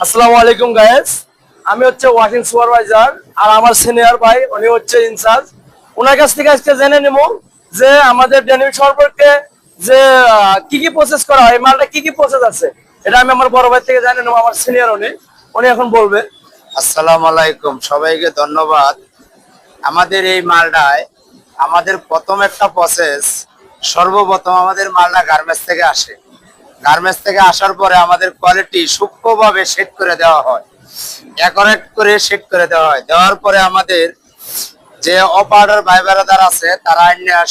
আসসালামু আলাইকুম গাইস। আমি হচ্ছে ওয়ার্কিং সুপারভাইজার আর আমার সিনিয়র ভাই উনি হচ্ছে ইনচার্জ। ওনার কাছ থেকে আজকে জেনে নেব যে আমাদের ডেনিম সম্পর্কে যে কি কি প্রসেস করা হয়, মালটা কি কি প্রসেস আছে, এটা আমি আমার বড় ভাই থেকে জেনে নেব। আমার সিনিয়র উনি উনি এখন বলবে। আসসালামু আলাইকুম, সবাইকে ধন্যবাদ। আমাদের এই মালটায় আমাদের প্রথম একটা প্রসেস, সর্বপ্রথম আমাদের মালটা গার্মেন্টস থেকে আসে। গার্মেন্টস থেকে আসার পরে আমাদের কোয়ালিটি সূক্ষ্মভাবে সেট করে দেওয়া হয়, অ্যাকুরেট করে সেট করে দেওয়া হয়। দেওয়ার পরে আমাদের যে অপারেটর ভাই বেরাদার আছে তারা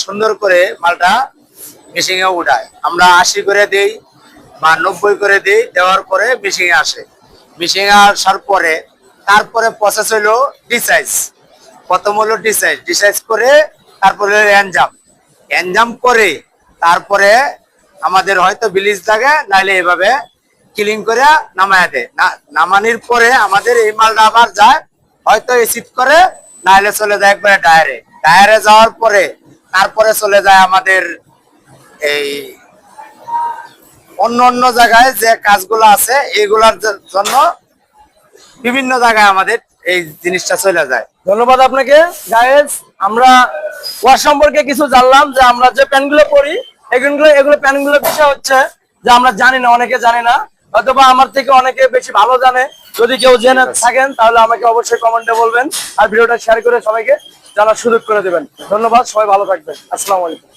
সুন্দর করে মালটা মেশিনে উঠায়। আমরা 80 করে দিই বা 90 করে দিই, দেওয়ার পরে মেশিনে আসে। মেশিনে আসার পরে তারপরে প্রসেস হলো ডিসাইজ। প্রথম হলো ডিসাইজ করে তারপরে এনজাম করে তারপরে আমাদের হয়তো ব্লিচ লাগে, নাইলে এভাবে ক্লিন করে নামায় দেয়। নামানোর পরে আমাদের এই মালটা আবার যায়, হয়তো এসিড করে, নাইলে চলে যায় একবারে ডায়ারে যাওয়ার পরে তারপরে চলে যায় আমাদের এই অন্য অন্য জায়গায় যে কাজগুলো আছে এইগুলার জন্য বিভিন্ন জায়গায় আমাদের এই জিনিসটা চলে যায়। ধন্যবাদ আপনাকে গাইস। আমরা ওয়াশ সম্পর্কে কিছু জানলাম, যে আমরা যে প্যান্টগুলো পরি এগুলো প্যান্টগুলো বিষয় হচ্ছে যে আমরা জানি না, অনেকে জানে না, অথবা আমার থেকে অনেকে বেশি ভালো জানে। যদি কেউ জেনে থাকেন তাহলে আমাকে অবশ্যই কমেন্টে বলবেন আর ভিডিওটা শেয়ার করে সবাইকে জানার সুযোগ করে দেবেন। ধন্যবাদ, সবাই ভালো থাকবেন। আসসালামু আলাইকুম।